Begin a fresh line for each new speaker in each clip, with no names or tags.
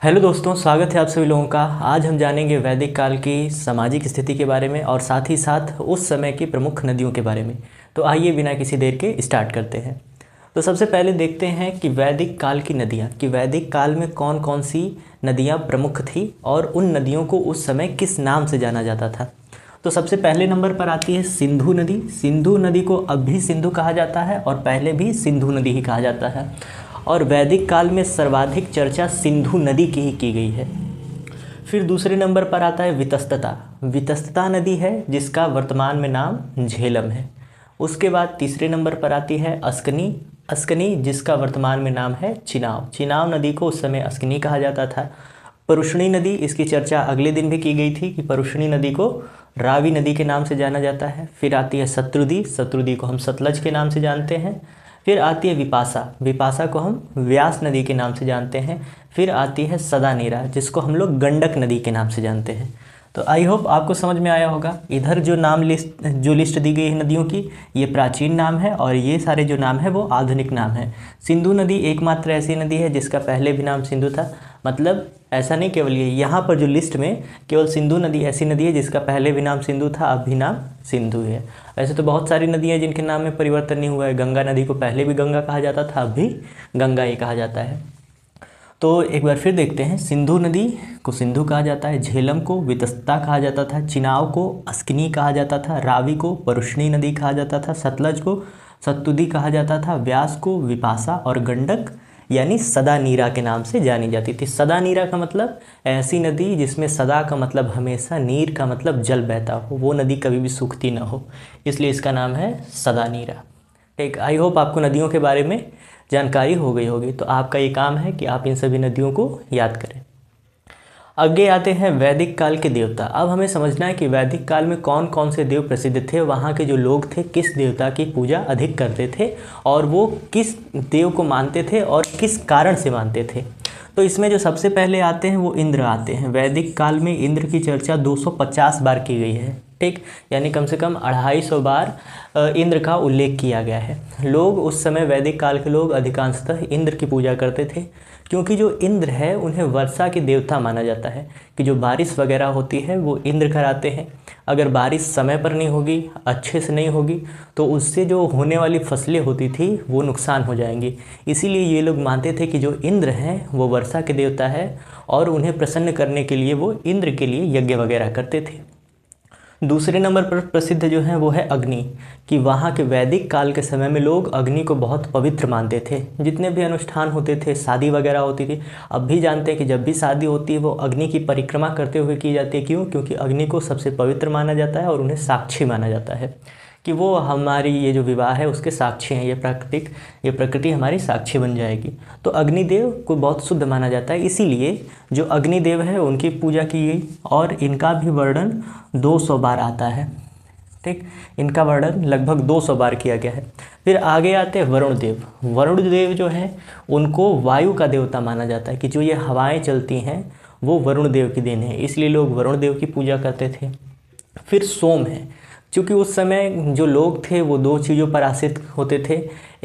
Hello दोस्तों, स्वागत है आप सभी लोगों का। आज हम जानेंगे वैदिक काल की सामाजिक स्थिति के बारे में और साथ ही साथ उस समय की प्रमुख नदियों के बारे में। तो आइए बिना किसी देर के स्टार्ट करते हैं। तो सबसे पहले देखते हैं कि वैदिक काल की नदियाँ, कि वैदिक काल में कौन कौन सी नदियाँ प्रमुख थी और उन नदियों को उस समय किस नाम से जाना जाता था। तो सबसे पहले नंबर पर आती है सिंधु नदी। सिंधु नदी को अब भी सिंधु कहा जाता है और पहले भी सिंधु नदी ही कहा जाता है, और वैदिक काल में सर्वाधिक चर्चा सिंधु नदी की ही की गई है। फिर दूसरे नंबर पर आता है वितस्तता। वितस्तता नदी है जिसका वर्तमान में नाम झेलम है। उसके बाद तीसरे नंबर पर आती है अस्कनी। अस्कनी जिसका वर्तमान में नाम है चिनाव। चिनाव नदी को उस समय अस्कनी कहा जाता था। परुष्णी नदी, इसकी चर्चा अगले दिन भी की गई थी कि परुष्णी नदी को रावी नदी के नाम से जाना जाता है। फिर आती है शत्रुदी। शत्रुदी को हम सतलज के नाम से जानते हैं। फिर आती है विपासा। विपासा को हम व्यास नदी के नाम से जानते हैं। फिर आती है सदानीरा जिसको हम लोग गंडक नदी के नाम से जानते हैं। तो आई होप आपको समझ में आया होगा। इधर जो लिस्ट दी गई है नदियों की, ये प्राचीन नाम है और ये सारे जो नाम है वो आधुनिक नाम है। सिंधु नदी एकमात्र ऐसी नदी है जिसका पहले भी नाम सिंधु था। मतलब ऐसा नहीं केवल ये, यहाँ पर जो लिस्ट में केवल सिंधु नदी ऐसी नदी है जिसका पहले भी नाम सिंधु था, अब भी नाम सिंधु है। ऐसे तो बहुत सारी नदियाँ जिनके नाम में परिवर्तन नहीं हुआ है। गंगा नदी को पहले भी गंगा कहा जाता था, अब भी गंगा ही कहा जाता है। तो एक बार फिर देखते हैं। सिंधु नदी को सिंधु कहा जाता है, झेलम को वितस्ता कहा जाता था, चिनाव को अस्किनी कहा जाता था, रावी को परुष्णी नदी कहा जाता था, सतलज को सत्तुदी कहा जाता था, व्यास को विपासा और गंडक यानी सदानीरा के नाम से जानी जाती थी। सदानीरा का मतलब ऐसी नदी जिसमें सदा का मतलब हमेशा, नीर का मतलब जल बहता हो, वो नदी कभी भी सूखती ना हो, इसलिए इसका नाम है सदानीरा। ठीक, आई होप आपको नदियों के बारे में जानकारी हो गई होगी। तो आपका ये काम है कि आप इन सभी नदियों को याद करें। आगे आते हैं वैदिक काल के देवता। अब हमें समझना है कि वैदिक काल में कौन कौन से देव प्रसिद्ध थे, वहाँ के जो लोग थे किस देवता की पूजा अधिक करते थे और वो किस देव को मानते थे और किस कारण से मानते थे। तो इसमें जो सबसे पहले आते हैं वो इंद्र आते हैं। वैदिक काल में इंद्र की चर्चा 250 बार की गई है। ठीक, यानी कम से कम 250 बार इंद्र का उल्लेख किया गया है। लोग उस समय, वैदिक काल के लोग अधिकांशतः इंद्र की पूजा करते थे, क्योंकि जो इंद्र है उन्हें वर्षा के देवता माना जाता है, कि जो बारिश वगैरह होती है वो इंद्र कराते हैं। अगर बारिश समय पर नहीं होगी, अच्छे से नहीं होगी, तो उससे जो होने वाली फसलें होती थी वो नुकसान हो जाएंगी। इसीलिए ये लोग मानते थे कि जो इंद्र हैं वो वर्षा के देवता है और उन्हें प्रसन्न करने के लिए वो इंद्र के लिए यज्ञ वगैरह करते थे। दूसरे नंबर पर प्रसिद्ध जो है वो है अग्नि, कि वहाँ के वैदिक काल के समय में लोग अग्नि को बहुत पवित्र मानते थे। जितने भी अनुष्ठान होते थे, शादी वगैरह होती थी, अब भी जानते हैं कि जब भी शादी होती है वो अग्नि की परिक्रमा करते हुए की जाती है। क्यों? क्योंकि अग्नि को सबसे पवित्र माना जाता है और उन्हें साक्षी माना जाता है कि वो हमारी ये जो विवाह है उसके साक्षी हैं। ये प्रकृति हमारी साक्षी बन जाएगी। तो अग्निदेव को बहुत शुद्ध माना जाता है, इसीलिए जो अग्निदेव है उनकी पूजा की गई और इनका भी वर्णन 200 बार आता है। ठीक, इनका वर्णन लगभग 200 बार किया गया है। फिर आगे आते हैं वरुण देव। वरुण देव जो है उनको वायु का देवता माना जाता है, कि जो ये हवाएं चलती हैं वो वरुण देव की देन है, इसलिए लोग वरुण देव की पूजा करते थे। फिर सोम है, क्योंकि उस समय जो लोग थे वो दो चीज़ों पर आश्रित होते थे।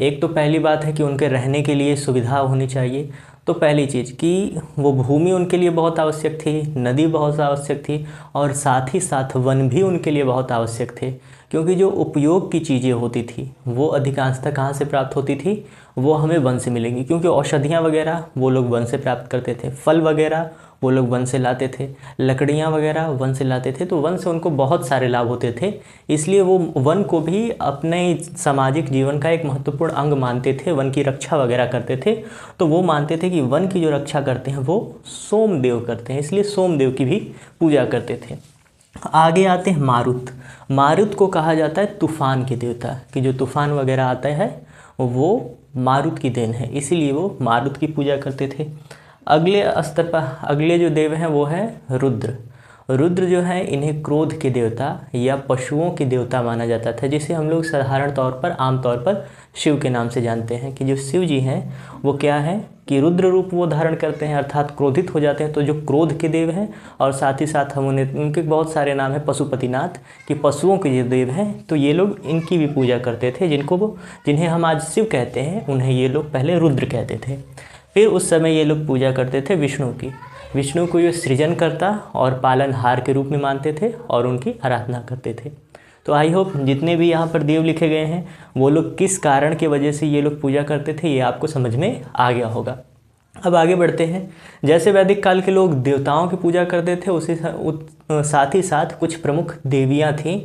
एक तो पहली बात है कि उनके रहने के लिए सुविधा होनी चाहिए। तो पहली चीज़ कि वो भूमि उनके लिए बहुत आवश्यक थी, नदी बहुत आवश्यक थी और साथ ही साथ वन भी उनके लिए बहुत आवश्यक थे। क्योंकि जो उपयोग की चीज़ें होती थी वो अधिकांशतः कहाँ से प्राप्त होती थी, वो हमें वन से मिलेंगी। क्योंकि औषधियाँ वगैरह वो लोग वन से प्राप्त करते थे, फल वगैरह वो लोग वन से लाते थे, लकड़ियाँ वगैरह वन से लाते थे। तो वन से उनको बहुत सारे लाभ होते थे, इसलिए वो वन को भी अपने सामाजिक जीवन का एक महत्वपूर्ण अंग मानते थे, वन की रक्षा वगैरह करते थे। तो वो मानते थे कि वन की जो रक्षा करते हैं वो सोमदेव करते हैं, इसलिए सोमदेव की भी पूजा करते थे। आगे आते हैं मारुत। मारुत को कहा जाता है तूफान के देवता, कि जो तूफान वगैरह आता है वो मारुत की देन है, इसीलिए वो मारुत की पूजा करते थे। अगले स्तर पर अगले जो देव हैं वो है रुद्र। रुद्र जो है इन्हें क्रोध के देवता या पशुओं के देवता माना जाता था, जिसे हम लोग साधारण तौर पर आमतौर पर शिव के नाम से जानते हैं। कि जो शिव जी हैं वो क्या है कि रुद्र रूप वो धारण करते हैं, अर्थात क्रोधित हो जाते हैं। तो जो क्रोध के देव हैं और साथ ही साथ हम उन्हें, उनके बहुत सारे नाम हैं, पशुपतिनाथ, कि पशुओं के जो देव हैं, तो ये लोग इनकी भी पूजा करते थे। जिन्हें हम आज शिव कहते हैं उन्हें ये लोग पहले रुद्र कहते थे। फिर उस समय ये लोग पूजा करते थे विष्णु की। विष्णु को ये सृजनकर्ता और पालनहार के रूप में मानते थे और उनकी आराधना करते थे। तो आई होप जितने भी यहाँ पर देव लिखे गए हैं वो लोग किस कारण के वजह से ये लोग पूजा करते थे ये आपको समझ में आ गया होगा। अब आगे बढ़ते हैं। जैसे वैदिक काल के लोग देवताओं की पूजा करते थे उसी साथ ही साथ कुछ प्रमुख देवियाँ थीं,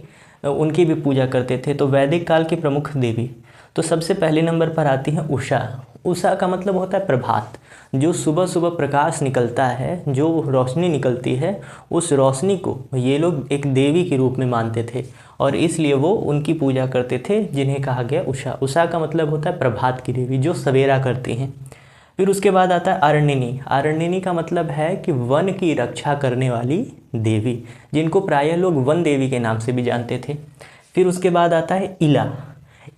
उनकी भी पूजा करते थे। तो वैदिक काल की प्रमुख देवी तो सबसे पहले नंबर पर आती हैं उषा। उषा का मतलब होता है प्रभात। जो सुबह सुबह प्रकाश निकलता है, जो रोशनी निकलती है, उस रोशनी को ये लोग एक देवी के रूप में मानते थे और इसलिए वो उनकी पूजा करते थे, जिन्हें कहा गया उषा। उषा का मतलब होता है प्रभात की देवी, जो सवेरा करती हैं। फिर उसके बाद आता है आरण्यनी। आरण्यनी का मतलब है कि वन की रक्षा करने वाली देवी, जिनको प्रायः लोग वन देवी के नाम से भी जानते थे। फिर उसके बाद आता है इला।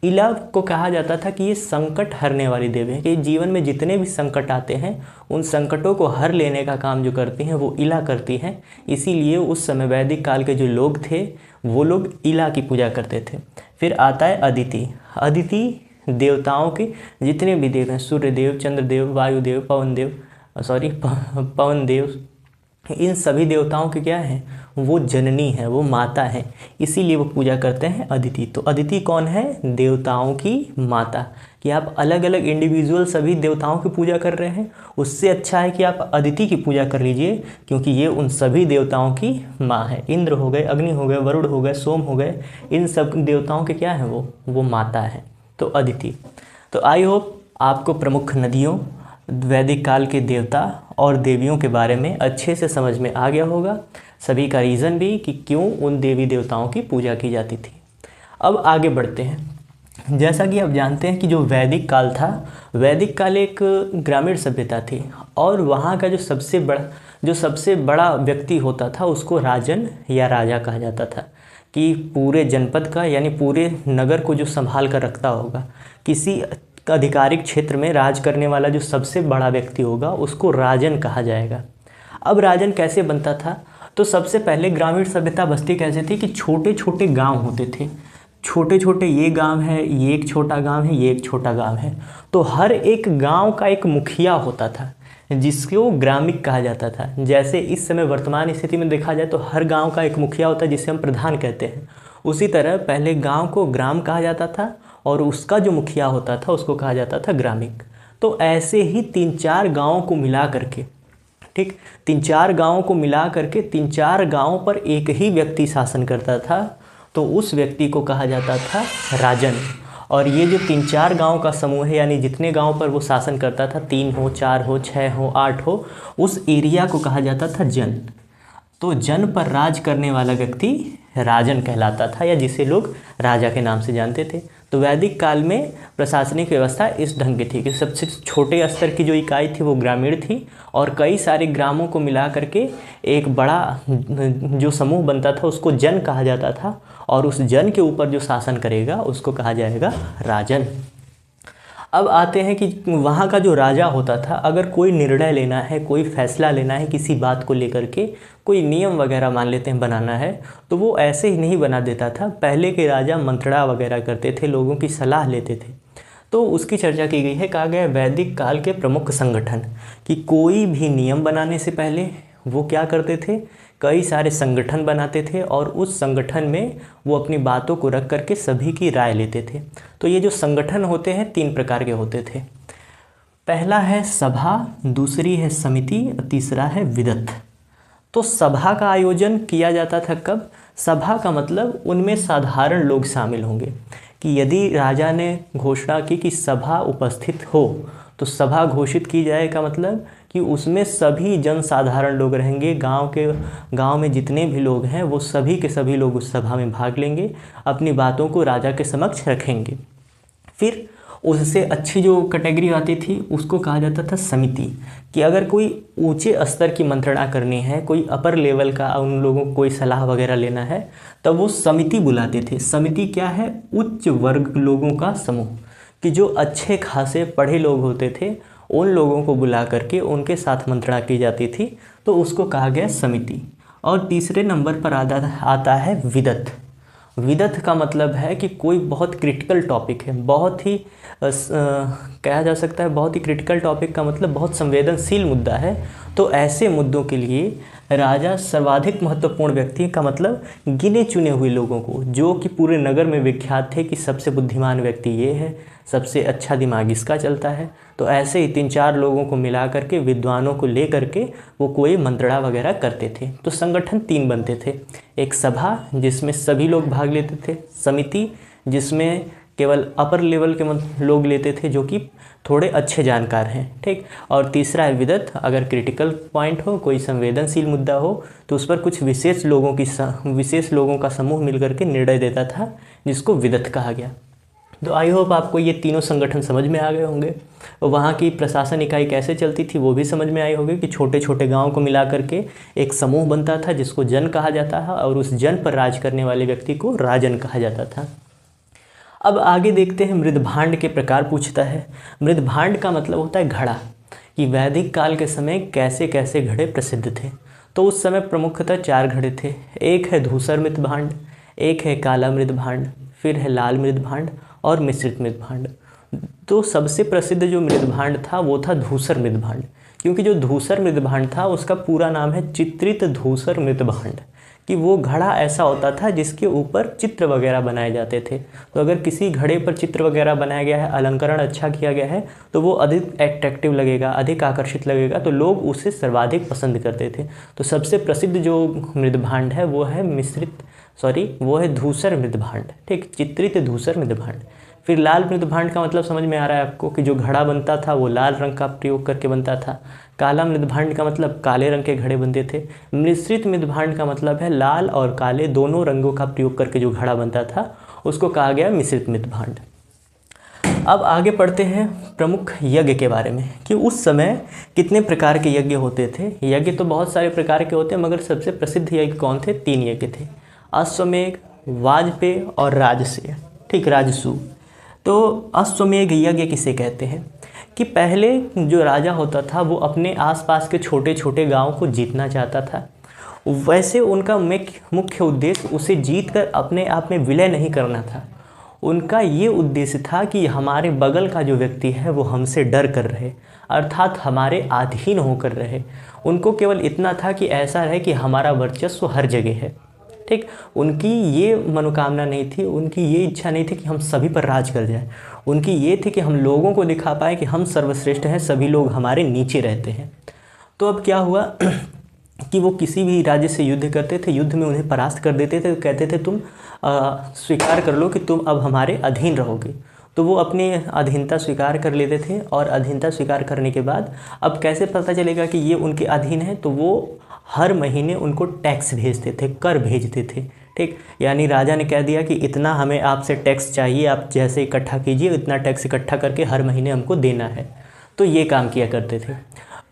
इला को कहा जाता था कि ये संकट हरने वाली देवी है, कि जीवन में जितने भी संकट आते हैं उन संकटों को हर लेने का काम जो करती हैं वो इला करती हैं। इसीलिए उस समय वैदिक काल के जो लोग थे वो लोग इला की पूजा करते थे। फिर आता है अदिति। अदिति देवताओं के जितने भी देव हैं, सूर्यदेव, चंद्रदेव, वायुदेव, पवन देव, इन सभी देवताओं के क्या हैं, वो जननी है, वो माता है, इसीलिए वो पूजा करते हैं अदिति। तो अदिति कौन है, देवताओं की माता। कि आप अलग अलग इंडिविजुअल सभी देवताओं की पूजा कर रहे हैं, उससे अच्छा है कि आप अदिति की पूजा कर लीजिए, क्योंकि ये उन सभी देवताओं की माँ है। इंद्र हो गए, अग्नि हो गए, वरुण हो गए, सोम हो गए, इन सब देवताओं के क्या हैं, वो माता है। तो अदिति। तो आई होप आपको प्रमुख नदियों, वैदिक काल के देवता और देवियों के बारे में अच्छे से समझ में आ गया होगा, सभी का रीज़न भी कि क्यों उन देवी देवताओं की पूजा की जाती थी। अब आगे बढ़ते हैं। जैसा कि आप जानते हैं कि जो वैदिक काल था, वैदिक काल एक ग्रामीण सभ्यता थी और वहाँ का जो सबसे बड़ा व्यक्ति होता था उसको राजन या राजा कहा जाता था। कि पूरे जनपद का यानी पूरे नगर को जो संभाल कर रखता होगा, किसी आधिकारिक क्षेत्र में राज करने वाला जो सबसे बड़ा व्यक्ति होगा उसको राजन कहा जाएगा। अब राजन कैसे बनता था, तो सबसे पहले ग्रामीण सभ्यता बस्ती कैसे थी कि छोटे छोटे गांव होते थे। छोटे छोटे ये गांव है, ये एक छोटा गांव है, ये एक छोटा गांव है। तो हर एक गांव का एक मुखिया होता था जिसको ग्रामिक कहा जाता था। जैसे इस समय वर्तमान स्थिति में देखा जाए तो हर गांव का एक मुखिया होता है जिसे हम प्रधान कहते हैं। उसी तरह पहले गांव को ग्राम कहा जाता था और उसका जो मुखिया होता था उसको कहा जाता था ग्रामिक। तो ऐसे ही 3-4 गाँवों को मिला करके, ठीक, 3-4 गाँवों को मिला करके 3-4 गाँवों पर एक ही व्यक्ति शासन करता था, तो उस व्यक्ति को कहा जाता था राजन। और ये जो 3-4 गांव का समूह है, यानी जितने गांव पर वो शासन करता था, 3 हो, 4 हो, 6 हो, 8 हो, उस एरिया को कहा जाता था जन। तो जन पर राज करने वाला व्यक्ति राजन कहलाता था, या जिसे लोग राजा के नाम से जानते थे। तो वैदिक काल में प्रशासनिक व्यवस्था इस ढंग की थी कि सबसे छोटे स्तर की जो इकाई थी वो ग्रामीण थी और कई सारे ग्रामों को मिला करके एक बड़ा जो समूह बनता था उसको जन कहा जाता था, और उस जन के ऊपर जो शासन करेगा उसको कहा जाएगा राजन। अब आते हैं कि वहाँ का जो राजा होता था, अगर कोई निर्णय लेना है, कोई फैसला लेना है किसी बात को लेकर के, कोई नियम वगैरह मान लेते हैं बनाना है, तो वो ऐसे ही नहीं बना देता था। पहले के राजा मंत्रणा वगैरह करते थे, लोगों की सलाह लेते थे। तो उसकी चर्चा की गई है, कहा गया वैदिक काल के प्रमुख संगठन कि कोई भी नियम बनाने से पहले वो क्या करते थे, कई सारे संगठन बनाते थे और उस संगठन में वो अपनी बातों को रख करके सभी की राय लेते थे। तो ये जो संगठन होते हैं 3 प्रकार के होते थे। पहला है सभा, दूसरी है समिति, तीसरा है विदत। तो सभा का आयोजन किया जाता था कब, सभा का मतलब उनमें साधारण लोग शामिल होंगे। कि यदि राजा ने घोषणा की कि सभा उपस्थित हो, तो सभा घोषित की जाए का मतलब कि उसमें सभी जनसाधारण लोग रहेंगे। गांव में जितने भी लोग हैं वो सभी के सभी लोग उस सभा में भाग लेंगे, अपनी बातों को राजा के समक्ष रखेंगे। फिर उससे अच्छी जो कैटेगरी आती थी उसको कहा जाता था समिति। कि अगर कोई ऊंचे स्तर की मंत्रणा करनी है, कोई अपर लेवल का उन लोगों को कोई सलाह वगैरह लेना है, तब वो समिति बुलाते थे। समिति क्या है, उच्च वर्ग लोगों का समूह। कि जो अच्छे खासे पढ़े लोग होते थे उन लोगों को बुला करके उनके साथ मंत्रणा की जाती थी, तो उसको कहा गया समिति। और तीसरे नंबर पर आता है विदत। विदथ का मतलब है कि कोई बहुत क्रिटिकल टॉपिक है, बहुत ही कहा जा सकता है बहुत ही क्रिटिकल टॉपिक का मतलब बहुत संवेदनशील मुद्दा है। तो ऐसे मुद्दों के लिए राजा सर्वाधिक महत्वपूर्ण व्यक्ति का मतलब गिने चुने हुए लोगों को, जो कि पूरे नगर में विख्यात थे कि सबसे बुद्धिमान व्यक्ति ये है, सबसे अच्छा दिमाग इसका चलता है, तो ऐसे ही 3-4 लोगों को मिला करके, विद्वानों को ले करके वो कोई मंत्रणा वगैरह करते थे। तो संगठन 3 बनते थे, एक सभा जिसमें सभी लोग भाग लेते थे, समिति जिसमें केवल अपर लेवल के लोग लेते थे जो कि थोड़े अच्छे जानकार हैं, ठीक, और तीसरा है विदत। अगर क्रिटिकल पॉइंट हो, कोई संवेदनशील मुद्दा हो, तो उस पर कुछ विशेष लोगों का समूह मिलकर के निर्णय देता था, जिसको विदत कहा गया। तो आई होप आपको ये तीनों संगठन समझ में आ गए होंगे, और वहाँ की प्रशासन इकाई कैसे चलती थी वो भी समझ में आई होगी कि छोटे छोटे गाँव को मिला करके एक समूह बनता था जिसको जन कहा जाता है, और उस जन पर राज करने वाले व्यक्ति को राजन कहा जाता था। अब आगे देखते हैं, मृदभांड के प्रकार पूछता है। मृदभांड का मतलब होता है घड़ा, कि वैदिक काल के समय कैसे कैसे घड़े प्रसिद्ध थे। तो उस समय प्रमुखतः 4 घड़े थे, एक है धूसर मृदभांड, एक है काला मृदभांड, फिर है लाल मृदभांड और मिश्रित मृदभांड। तो सबसे प्रसिद्ध जो मृदभांड था वो था धूसर मृदभांड, क्योंकि जो धूसर मृदभांड था उसका पूरा नाम है चित्रित धूसर मृदभांड, कि वो घड़ा ऐसा होता था जिसके ऊपर चित्र वगैरह बनाए जाते थे। तो अगर किसी घड़े पर चित्र वगैरह बनाया गया है, अलंकरण अच्छा किया गया है, तो वो अधिक अट्रैक्टिव लगेगा, अधिक आकर्षित लगेगा, तो लोग उसे सर्वाधिक पसंद करते थे। तो सबसे प्रसिद्ध जो मृदभांड है वो है धूसर मृदभांड, ठीक, चित्रित धूसर मृदभांड। फिर लाल मृदभांड का मतलब समझ में आ रहा है आपको, कि जो घड़ा बनता था वो लाल रंग का प्रयोग करके बनता था। काला मृदभांड का मतलब काले रंग के घड़े बनते थे। मिश्रित मृदभांड का मतलब है लाल और काले दोनों रंगों का प्रयोग करके जो घड़ा बनता था उसको कहा गया मिश्रित मृदभांड। अब आगे पढ़ते हैं प्रमुख यज्ञ के बारे में, कि उस समय कितने प्रकार के यज्ञ होते थे। यज्ञ तो बहुत सारे प्रकार के होते हैं, मगर सबसे प्रसिद्ध यज्ञ कौन थे? 3 यज्ञ थे, अश्वमेघ, वाजपेय और राजसूय, ठीक, राजसूय। तो अश्वमेघ यज्ञ किसे कहते हैं? कि पहले जो राजा होता था वो अपने आसपास के छोटे छोटे गांव को जीतना चाहता था। वैसे उनका मुख्य उद्देश्य उसे जीतकर अपने आप में विलय नहीं करना था। उनका ये उद्देश्य था कि हमारे बगल का जो व्यक्ति है वो हमसे डर कर रहे, अर्थात हमारे अधीन होकर रहे। उनको केवल इतना था कि ऐसा रहे कि हमारा वर्चस्व हर जगह है, ठीक। उनकी ये मनोकामना नहीं थी, उनकी ये इच्छा नहीं थी कि हम सभी पर राज कर जाए। उनकी ये थी कि हम लोगों को दिखा पाए कि हम सर्वश्रेष्ठ हैं, सभी लोग हमारे नीचे रहते हैं। तो अब क्या हुआ कि वो किसी भी राज्य से युद्ध करते थे, युद्ध में उन्हें परास्त कर देते थे, तो कहते थे तुम स्वीकार कर लो कि तुम अब हमारे अधीन रहोगे। तो वो अपनी अधीनता स्वीकार कर लेते थे, और अधीनता स्वीकार करने के बाद अब कैसे पता चलेगा कि ये उनके अधीन है? तो वो हर महीने उनको टैक्स भेजते थे, कर भेजते थे, ठीक। यानी राजा ने कह दिया कि इतना हमें आपसे टैक्स चाहिए, आप जैसे इकट्ठा कीजिए, इतना टैक्स इकट्ठा करके हर महीने हमको देना है। तो ये काम किया करते थे।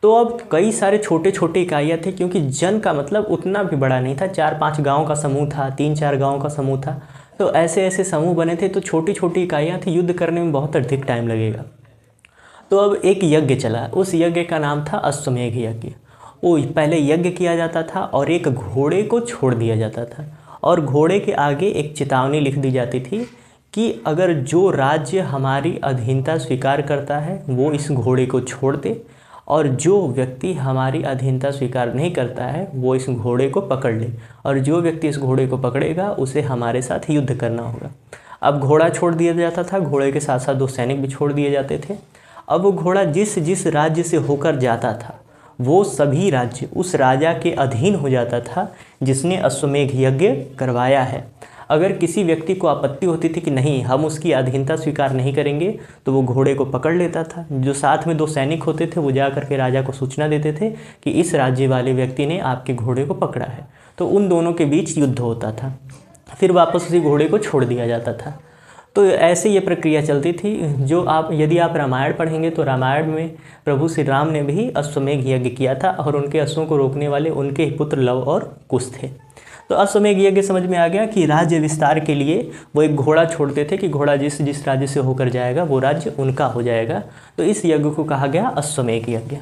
तो अब कई सारे छोटे छोटे इकाइयाँ थे, क्योंकि जन का मतलब उतना भी बड़ा नहीं था, 4-5 गाँव का समूह था, 3-4 गाँव का समूह था। तो ऐसे ऐसे समूह बने थे, तो छोटी छोटी इकाइयाँ थी, युद्ध करने में बहुत अधिक टाइम लगेगा। तो अब एक यज्ञ चला, उस यज्ञ का नाम था अश्वमेघ यज्ञ। वो पहले यज्ञ किया जाता था और एक घोड़े को छोड़ दिया जाता था, और घोड़े के आगे एक चेतावनी लिख दी जाती थी कि अगर जो राज्य हमारी अधीनता स्वीकार करता है वो इस घोड़े को छोड़ दे, और जो व्यक्ति हमारी अधीनता स्वीकार नहीं करता है वो इस घोड़े को पकड़ ले, और जो व्यक्ति इस घोड़े को पकड़ेगा उसे हमारे साथ युद्ध करना होगा। अब घोड़ा छोड़ दिया जाता था, घोड़े के साथ साथ 2 सैनिक भी छोड़ दिए जाते थे। अब वो घोड़ा जिस जिस राज्य से होकर जाता था वो सभी राज्य उस राजा के अधीन हो जाता था जिसने अश्वमेघ यज्ञ करवाया है। अगर किसी व्यक्ति को आपत्ति होती थी कि नहीं हम उसकी अधीनता स्वीकार नहीं करेंगे, तो वो घोड़े को पकड़ लेता था। जो साथ में 2 सैनिक होते थे वो जा करके राजा को सूचना देते थे कि इस राज्य वाले व्यक्ति ने आपके घोड़े को पकड़ा है। तो उन दोनों के बीच युद्ध होता था, फिर वापस उसी घोड़े को छोड़ दिया जाता था। तो ऐसे ये प्रक्रिया चलती थी। यदि आप रामायण पढ़ेंगे तो रामायण में प्रभु श्री राम ने भी अश्वमेघ यज्ञ किया था, और उनके अश्वों को रोकने वाले उनके ही पुत्र लव और कुश थे। तो अश्वमेघ यज्ञ समझ में आ गया कि राज्य विस्तार के लिए वो एक घोड़ा छोड़ते थे कि घोड़ा जिस जिस राज्य से होकर जाएगा वो राज्य उनका हो जाएगा। तो इस यज्ञ को कहा गया अश्वमेघ यज्ञ।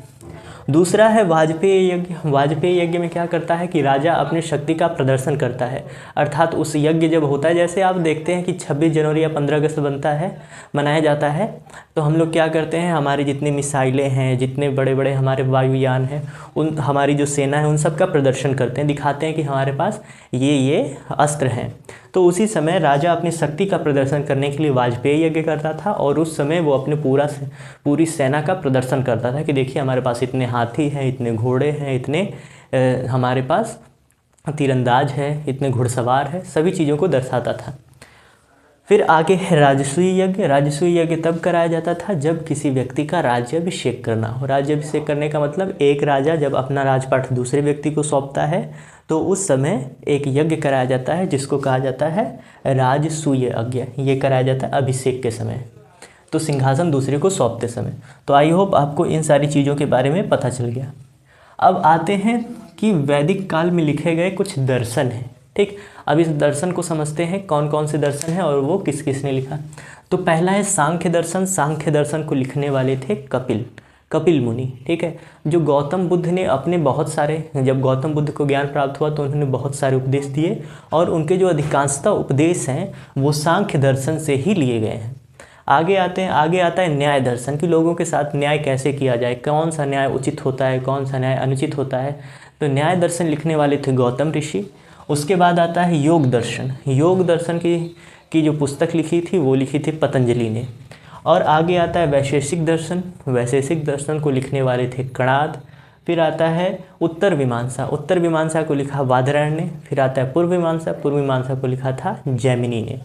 दूसरा है वाजपेयी यज्ञ। वाजपेयी यज्ञ में क्या करता है कि राजा अपनी शक्ति का प्रदर्शन करता है, अर्थात उस यज्ञ जब होता है, जैसे आप देखते हैं कि 26 जनवरी या 15 अगस्त बनता है, मनाया जाता है, तो हम लोग क्या करते हैं, हमारी जितनी मिसाइलें हैं, जितने बड़े बड़े हमारे वायुयान हैं, उन हमारी जो सेना है उन सब का प्रदर्शन करते हैं, दिखाते हैं कि हमारे पास ये अस्त्र हैं। तो उसी समय राजा अपनी शक्ति का प्रदर्शन करने के लिए वाजपेयी यज्ञ करता था, और उस समय वो अपने पूरी सेना का प्रदर्शन करता था कि देखिए हमारे पास इतने हाथी हैं, इतने घोड़े हैं, इतने हमारे पास तीरंदाज है, इतने घुड़सवार है, सभी चीज़ों को दर्शाता था। फिर आगे है राजसूय यज्ञ। राजसूय यज्ञ तब कराया जाता था जब किसी व्यक्ति का राज्याभिषेक करना हो। राज्याभिषेक करने का मतलब एक राजा जब अपना राजपाट दूसरे व्यक्ति को सौंपता है तो उस समय एक यज्ञ कराया जाता है जिसको कहा जाता है राजसूय यज्ञ। ये कराया जाता है अभिषेक के समय, तो सिंहासन दूसरे को सौंपते समय। तो आई होप आपको इन सारी चीज़ों के बारे में पता चल गया। अब आते हैं कि वैदिक काल में लिखे गए कुछ दर्शन हैं। ठीक, अब इस दर्शन को समझते हैं कौन कौन से दर्शन हैं और वो किस किस ने लिखा। तो पहला है सांख्य दर्शन। सांख्य दर्शन को लिखने वाले थे कपिल मुनि। ठीक है, जो गौतम बुद्ध ने अपने बहुत सारे, जब गौतम बुद्ध को ज्ञान प्राप्त हुआ तो उन्होंने बहुत सारे उपदेश दिए, और उनके जो अधिकांशतः उपदेश हैं वो सांख्य दर्शन से ही लिए गए हैं। आगे आता है न्याय दर्शन, कि लोगों के साथ न्याय कैसे किया जाए, कौन सा न्याय उचित होता है, कौन सा न्याय अनुचित होता है। तो न्याय दर्शन लिखने वाले थे गौतम ऋषि। उसके बाद आता है योग दर्शन। योग दर्शन की जो पुस्तक लिखी थी वो लिखी थी पतंजलि ने। और आगे आता है वैशेषिक दर्शन। वैशेषिक दर्शन को लिखने वाले थे कणाद। फिर आता है उत्तर मीमांसा। उत्तर मीमांसा को लिखा बादरायण ने। फिर आता है पूर्व मीमांसा। पूर्व मीमांसा को लिखा था जैमिनी ने।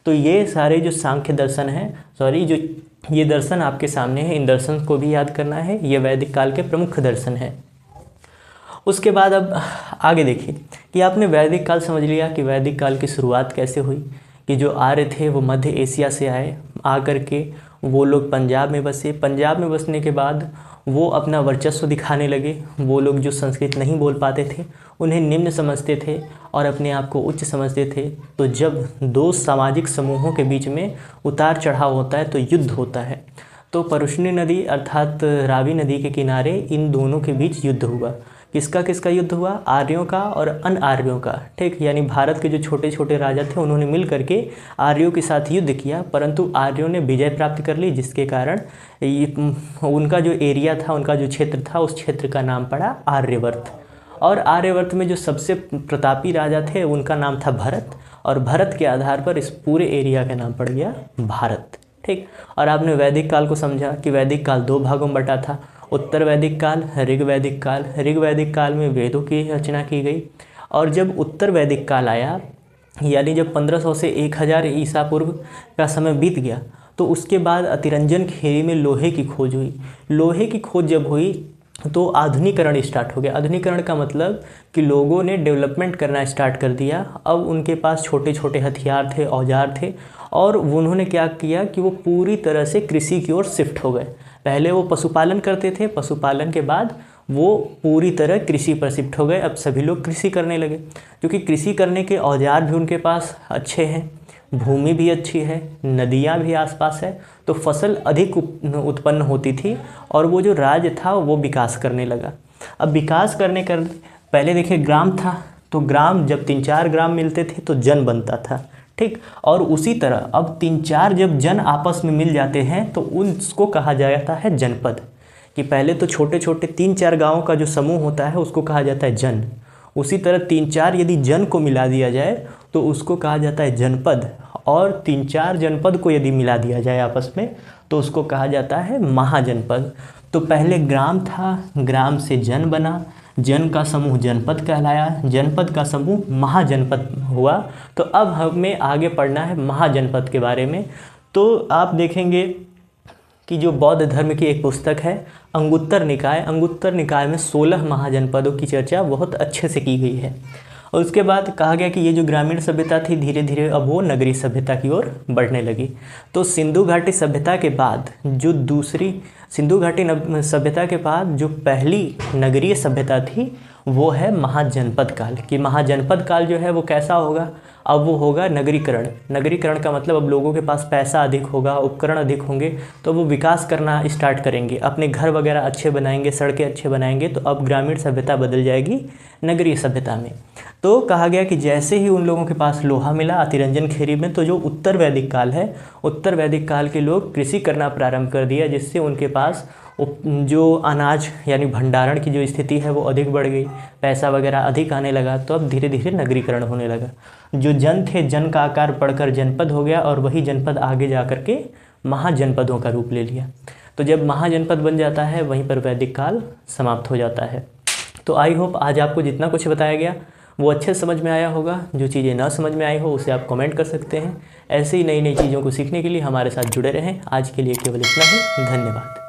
तो ये सारे जो सांख्य दर्शन हैं, जो ये दर्शन आपके सामने है, इन दर्शन को भी याद करना है। ये वैदिक काल के प्रमुख दर्शन हैं। उसके बाद अब आगे देखिए कि आपने वैदिक काल समझ लिया कि वैदिक काल की शुरुआत कैसे हुई, कि जो आर्य थे वो मध्य एशिया से आकर के वो लोग पंजाब में बसे। पंजाब में बसने के बाद वो अपना वर्चस्व दिखाने लगे। वो लोग जो संस्कृत नहीं बोल पाते थे उन्हें निम्न समझते थे और अपने आप को उच्च समझते थे। तो जब दो सामाजिक समूहों के बीच में उतार चढ़ाव होता है तो युद्ध होता है। तो परुष्णी नदी अर्थात रावी नदी के किनारे इन दोनों के बीच युद्ध हुआ। किसका युद्ध हुआ? आर्यों का और अन आर्यों का। ठीक, यानी भारत के जो छोटे छोटे राजा थे उन्होंने मिल करके आर्यों के साथ युद्ध किया, परंतु आर्यों ने विजय प्राप्त कर ली, जिसके कारण उनका जो एरिया था, उनका जो क्षेत्र था, उस क्षेत्र का नाम पड़ा आर्यवर्त। और आर्यवर्त में जो सबसे प्रतापी राजा थे उनका नाम था भरत, और भरत के आधार पर इस पूरे एरिया का नाम पड़ गया भारत। ठीक, और आपने वैदिक काल को समझा कि वैदिक काल दो भागों में बटा था, उत्तर वैदिक काल, ऋग वैदिक काल। ऋग वैदिक काल में वेदों की रचना की गई, और जब उत्तर वैदिक काल आया, यानी जब 1500 से 1000 ईसा पूर्व का समय बीत गया, तो उसके बाद अतिरंजन खेरी में लोहे की खोज हुई। लोहे की खोज जब हुई तो आधुनिकरण स्टार्ट हो गया। आधुनिकरण का मतलब कि लोगों ने डेवलपमेंट करना स्टार्ट कर दिया। अब उनके पास छोटे छोटे हथियार थे, औजार थे, और उन्होंने क्या किया कि वो पूरी तरह से कृषि की ओर शिफ्ट हो गए। पहले वो पशुपालन करते थे, पशुपालन के बाद वो पूरी तरह कृषि पर शिफ्ट हो गए। अब सभी लोग कृषि करने लगे, क्योंकि कृषि करने के औजार भी उनके पास अच्छे हैं, भूमि भी अच्छी है, नदियाँ भी आसपास है, तो फसल अधिक उत्पन्न होती थी, और वो जो राज्य था वो विकास करने लगा। अब विकास करने कर पहले देखिए ग्राम था, तो ग्राम जब 3-4 ग्राम मिलते थे तो जन बनता था। ठीक, और उसी तरह अब 3-4 जब जन आपस में मिल जाते हैं तो उसको कहा जाता है जनपद। कि पहले तो छोटे छोटे 3-4 गाँव का जो समूह होता है उसको कहा जाता है जन। उसी तरह 3-4 यदि जन को मिला दिया जाए तो उसको कहा जाता है जनपद, और 3-4 जनपद को यदि मिला दिया जाए आपस में तो उसको कहा जाता है महाजनपद। तो पहले ग्राम था, ग्राम से जन बना, जन का समूह जनपद कहलाया, जनपद का समूह महाजनपद हुआ। तो अब हमें आगे पढ़ना है महाजनपद के बारे में। तो आप देखेंगे कि जो बौद्ध धर्म की एक पुस्तक है अंगुत्तर निकाय, अंगुत्तर निकाय में 16 महाजनपदों की चर्चा बहुत अच्छे से की गई है। और उसके बाद कहा गया कि ये जो ग्रामीण सभ्यता थी धीरे धीरे अब वो नगरीय सभ्यता की ओर बढ़ने लगी। तो सिंधु घाटी सभ्यता के बाद जो दूसरी सिंधु घाटी सभ्यता के बाद जो पहली नगरीय सभ्यता थी वो है महाजनपद काल। कि महाजनपद काल जो है वो कैसा होगा, अब वो होगा नगरीकरण। नगरीकरण का मतलब अब लोगों के पास पैसा अधिक होगा, उपकरण अधिक होंगे, तो वो विकास करना स्टार्ट करेंगे, अपने घर वगैरह अच्छे बनाएंगे, सड़कें अच्छे बनाएंगे। तो अब ग्रामीण सभ्यता बदल जाएगी नगरीय सभ्यता में। तो कहा गया कि जैसे ही उन लोगों के पास लोहा मिला अतिरंजन खेरी में, तो जो उत्तर वैदिक काल है, उत्तर वैदिक काल के लोग कृषि करना प्रारंभ कर दिया, जिससे उनके पास जो अनाज यानी भंडारण की जो स्थिति है वो अधिक बढ़ गई, पैसा वगैरह अधिक आने लगा। तो अब धीरे धीरे नगरीकरण होने लगा। जो जन थे, जन का आकार बढ़कर जनपद हो गया, और वही जनपद आगे जा कर के महाजनपदों का रूप ले लिया। तो जब महाजनपद बन जाता है वहीं पर वैदिक काल समाप्त हो जाता है। तो आई होप आज आपको जितना कुछ बताया गया वो अच्छे से समझ में आया होगा। जो चीज़ें ना समझ में आई हो उसे आप कमेंट कर सकते हैं। ऐसे ही नई नई चीज़ों को सीखने के लिए हमारे साथ जुड़े रहें। आज के लिए केवल इतना ही। धन्यवाद।